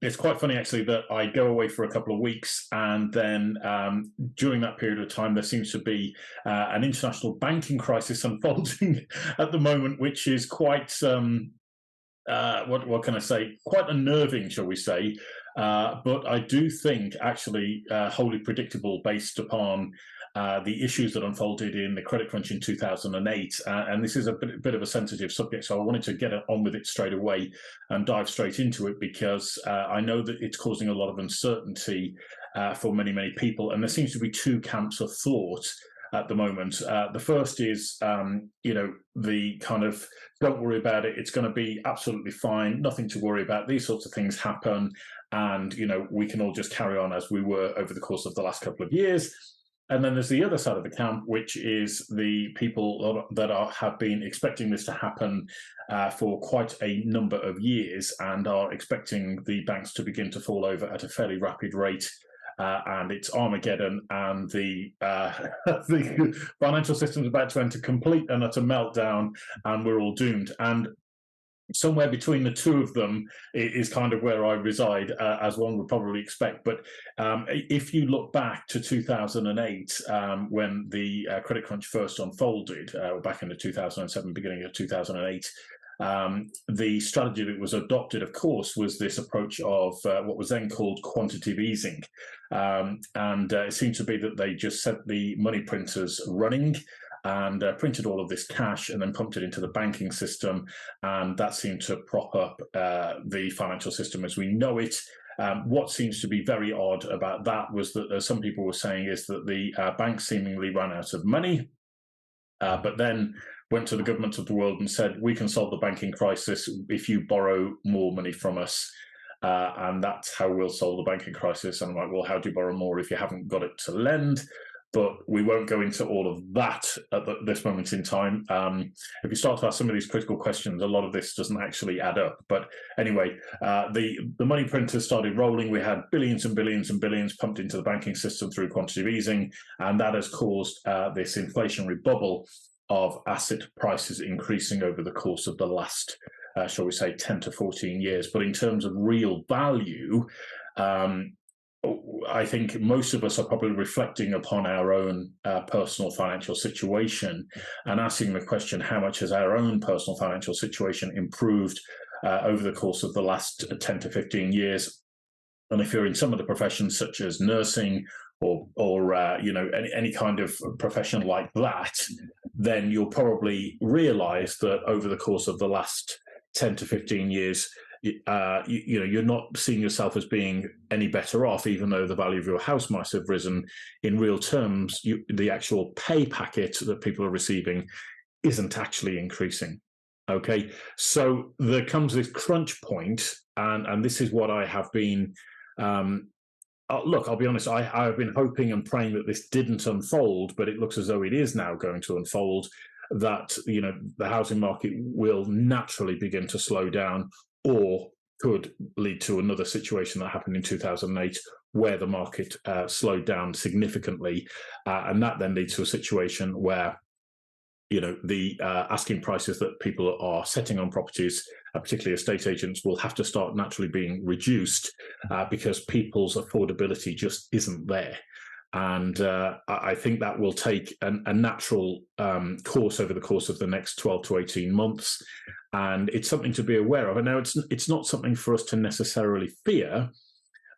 it's quite funny actually that I go away for a couple of weeks, and then during that period of time, there seems to be an international banking crisis unfolding at the moment, which is quite what can I say? Quite unnerving, shall we say? But I do think actually wholly predictable based upon the issues that unfolded in the credit crunch in 2008. And this is a bit of a sensitive subject, so I wanted to get on with it straight away and dive straight into it, because I know that it's causing a lot of uncertainty for many, many people. And there seems to be two camps of thought at the moment. The first is, the kind of, don't worry about it, it's going to be absolutely fine, nothing to worry about, these sorts of things happen, and, we can all just carry on as we were over the course of the last couple of years. And then there's the other side of the camp, which is the people that have been expecting this to happen for quite a number of years, and are expecting the banks to begin to fall over at a fairly rapid rate. And it's Armageddon, and the financial system is about to enter complete and utter meltdown, and we're all doomed. And somewhere between the two of them is kind of where I reside, as one would probably expect. But if you look back to 2008, when the credit crunch first unfolded, back into 2007, beginning of 2008, the strategy that was adopted, of course, was this approach of what was then called quantitative easing. And it seemed to be that they just set the money printers running and printed all of this cash and then pumped it into the banking system. And that seemed to prop up the financial system as we know it. What seems to be very odd about that was that, as some people were saying, is that the banks seemingly ran out of money, but then went to the governments of the world and said, we can solve the banking crisis if you borrow more money from us. And that's how we'll solve the banking crisis. And I'm like, well, how do you borrow more if you haven't got it to lend? But we won't go into all of that at this moment in time. If you start to ask some of these critical questions, a lot of this doesn't actually add up. But anyway, the money printers started rolling. We had billions and billions and billions pumped into the banking system through quantitative easing, and that has caused this inflationary bubble of asset prices increasing over the course of the last, shall we say, 10 to 14 years. But in terms of real value, I think most of us are probably reflecting upon our own personal financial situation and asking the question, how much has our own personal financial situation improved over the course of the last 10 to 15 years? And if you're in some of the professions such as nursing or any kind of profession like that, then you'll probably realize that over the course of the last 10 to 15 years, you're not seeing yourself as being any better off, even though the value of your house might have risen. In real terms, the actual pay packet that people are receiving isn't actually increasing. Okay, so there comes this crunch point, and this is what I have been. Look, I'll be honest, I have been hoping and praying that this didn't unfold, but it looks as though it is now going to unfold, that the housing market will naturally begin to slow down, or could lead to another situation that happened in 2008, where the market slowed down significantly, and that then leads to a situation where the asking prices that people are setting on properties, particularly estate agents, will have to start naturally being reduced because people's affordability just isn't there. And I think that will take a natural course over the course of the next 12 to 18 months. And it's something to be aware of. And now it's not something for us to necessarily fear,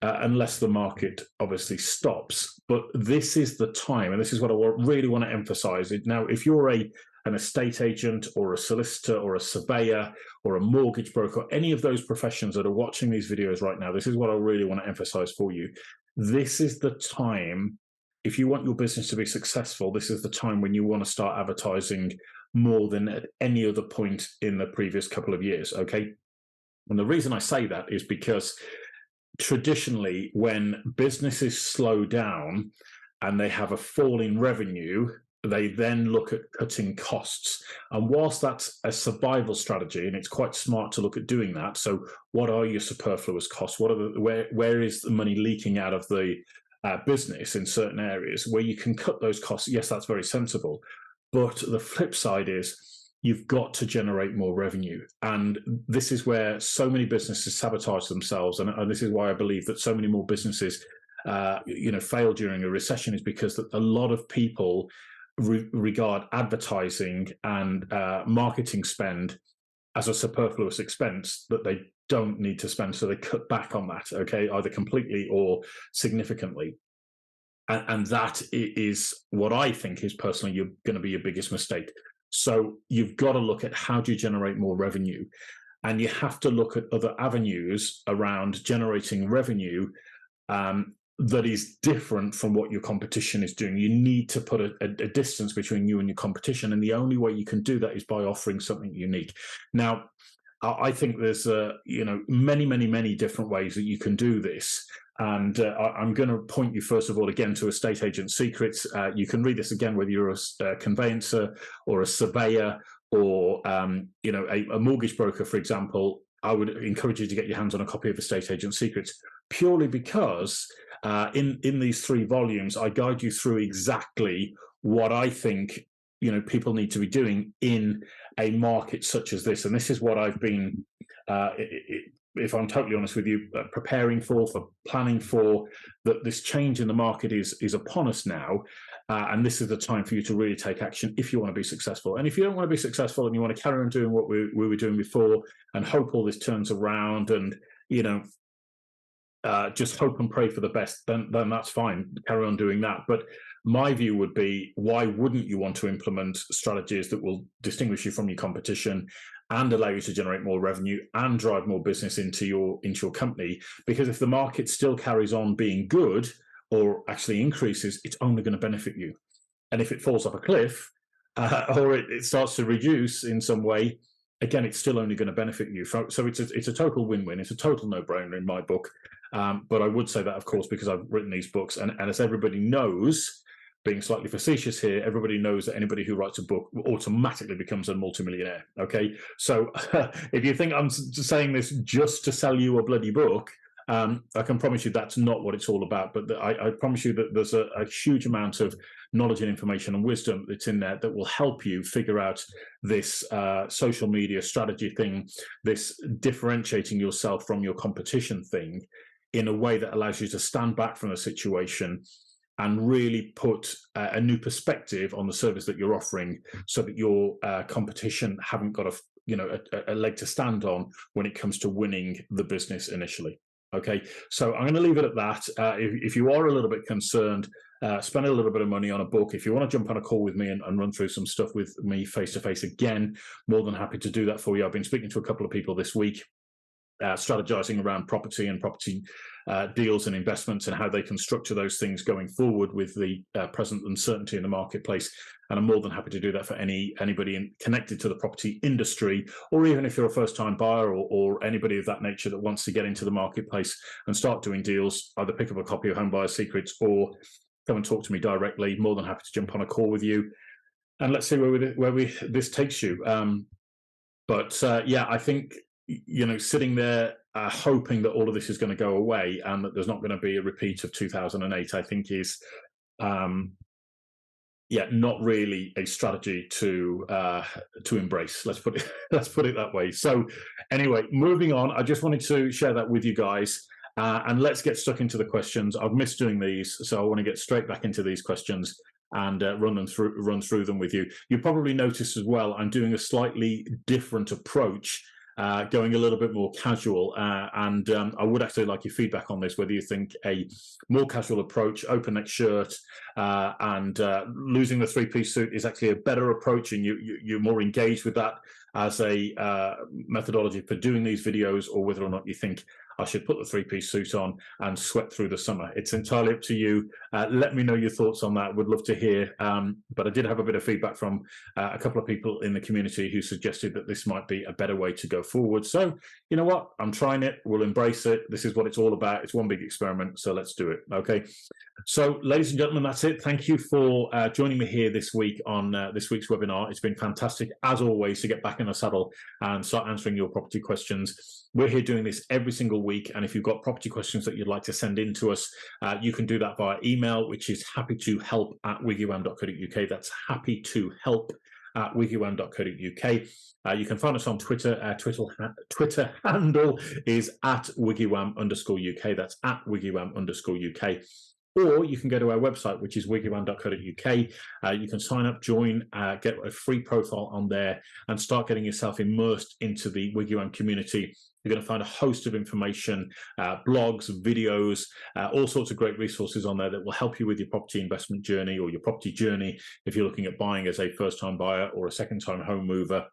unless the market obviously stops. But this is the time, and this is what I really want to emphasize. Now, if you're an estate agent or a solicitor or a surveyor or a mortgage broker, any of those professions that are watching these videos right now, this is what I really want to emphasize for you. This is the time, if you want your business to be successful, this is the time when you want to start advertising more than at any other point in the previous couple of years, okay? And the reason I say that is because traditionally, when businesses slow down and they have a fall in revenue, they then look at cutting costs. And whilst that's a survival strategy, and it's quite smart to look at doing that, so what are your superfluous costs? Where is the money leaking out of the business in certain areas where you can cut those costs? Yes, that's very sensible. But the flip side is, you've got to generate more revenue. And this is where so many businesses sabotage themselves. And this is why I believe that so many more businesses, fail during a recession, is because that a lot of people regard advertising and marketing spend as a superfluous expense that they don't need to spend. So they cut back on that, okay, either completely or significantly. And that is what I think is personally going to be your biggest mistake. So you've got to look at how do you generate more revenue, and you have to look at other avenues around generating revenue that is different from what your competition is doing. You need to put a distance between you and your competition, and the only way you can do that is by offering something unique. Now, I think there's many different ways that you can do this. And I'm going to point you, first of all, again, to Estate Agent Secrets. You can read this again, whether you're a conveyancer or a surveyor or, a mortgage broker, for example. I would encourage you to get your hands on a copy of Estate Agent Secrets, purely because in these 3 volumes, I guide you through exactly what I think people need to be doing in a market such as this. And this is what I've been, if I'm totally honest with you, preparing for planning for, that this change in the market is upon us now. And this is the time for you to really take action if you want to be successful. And if you don't want to be successful and you want to carry on doing what we were doing before and hope all this turns around and, just hope and pray for the best, then that's fine. Carry on doing that. But my view would be, why wouldn't you want to implement strategies that will distinguish you from your competition and allow you to generate more revenue and drive more business into your company? Because if the market still carries on being good or actually increases, it's only going to benefit you. And if it falls off a cliff or it starts to reduce in some way, again, it's still only going to benefit you. So it's a total win-win. It's a total no-brainer in my book. But I would say that, of course, because I've written these books, and as everybody knows, being slightly facetious here, everybody knows that anybody who writes a book automatically becomes a multimillionaire. Okay, so if you think I'm saying this just to sell you a bloody book, I can promise you that's not what it's all about. But I promise you that there's a huge amount of knowledge and information and wisdom that's in there that will help you figure out this social media strategy thing, this differentiating yourself from your competition thing, in a way that allows you to stand back from the situation and really put a new perspective on the service that you're offering, so that your competition haven't got a leg to stand on when it comes to winning the business initially. Okay, so I'm going to leave it at that. If you are a little bit concerned, spend a little bit of money on a book. If you want to jump on a call with me and run through some stuff with me face-to-face, again, more than happy to do that for you. I've been speaking to a couple of people this week, strategizing around property and property deals and investments and how they can structure those things going forward with the present uncertainty in the marketplace. And I'm more than happy to do that for anybody connected to the property industry, or even if you're a first-time buyer or anybody of that nature that wants to get into the marketplace and start doing deals. Either pick up a copy of Home Buyer Secrets or come and talk to me directly. More than happy to jump on a call with you, and let's see where this takes you. I think, sitting there hoping that all of this is going to go away and that there's not going to be a repeat of 2008, I think is, not really a strategy to embrace. Let's put it that way. So anyway, moving on, I just wanted to share that with you guys. And let's get stuck into the questions. I've missed doing these, so I want to get straight back into these questions and run through them with you. You probably noticed as well, I'm doing a slightly different approach, going a little bit more casual. And I would actually like your feedback on this, whether you think a more casual approach, open neck shirt, and losing the 3-piece suit is actually a better approach, and you're more engaged with that as a methodology for doing these videos, or whether or not you think I should put the 3-piece suit on and sweat through the summer. It's entirely up to you. Let me know your thoughts on that. Would love to hear. But I did have a bit of feedback from a couple of people in the community who suggested that this might be a better way to go forward. So, you know what? I'm trying it. We'll embrace it. This is what it's all about. It's one big experiment. So let's do it. Okay. So, ladies and gentlemen, that's it. Thank you for joining me here this week on this week's webinar. It's been fantastic, as always, to get back in the saddle and start answering your property questions. We're here doing this every single week, and if you've got property questions that you'd like to send in to us, you can do that via email, which is happytohelp@wiggywam.co.uk. That's happytohelp at WiggyWam.co.uk. You can find us on Twitter. Our Twitter handle is at WiggyWam_UK. That's at WiggyWam_UK. Or you can go to our website, which is WiggyWam.co.uk. You can sign up, join, get a free profile on there, and start getting yourself immersed into the WiggyWam community. You're going to find a host of information, blogs, videos, all sorts of great resources on there that will help you with your property investment journey or your property journey if you're looking at buying as a first-time buyer or a second-time home mover.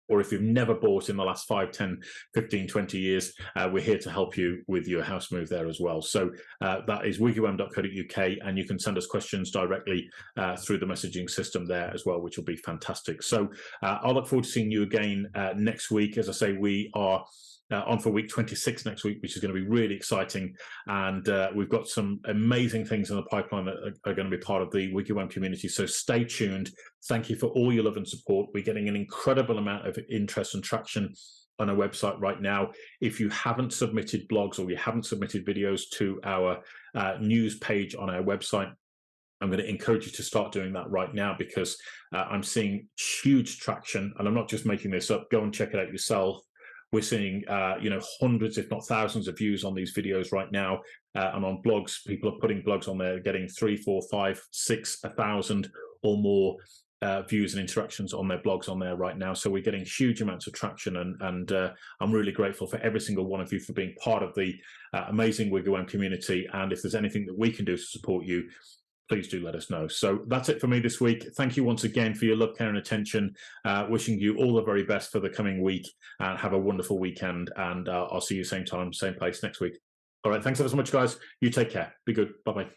Or if you've never bought in the last 5, 10, 15, 20 years, we're here to help you with your house move there as well. So that is wiggywam.co.uk, and you can send us questions directly through the messaging system there as well, which will be fantastic. So I'll look forward to seeing you again next week. As I say, we are on for week 26 next week, which is going to be really exciting. And we've got some amazing things in the pipeline that are going to be part of the WiggyWam community. So stay tuned. Thank you for all your love and support. We're getting an incredible amount of interest and traction on our website right now. If you haven't submitted blogs or you haven't submitted videos to our news page on our website, I'm going to encourage you to start doing that right now, because I'm seeing huge traction, and I'm not just making this up. Go and check it out yourself. We're seeing, hundreds, if not thousands, of views on these videos right now, and on blogs. People are putting blogs on there, getting 3, 4, 5, 6, 1,000 or more views and interactions on their blogs on there right now. So we're getting huge amounts of traction, and I'm really grateful for every single one of you for being part of the amazing WiggyWam community. And if there's anything that we can do to support you, please do let us know. So that's it for me this week. Thank you once again for your love, care, and attention. Wishing you all the very best for the coming week, and have a wonderful weekend. And I'll see you same time, same place next week. All right. Thanks ever so much, guys. You take care. Be good. Bye-bye.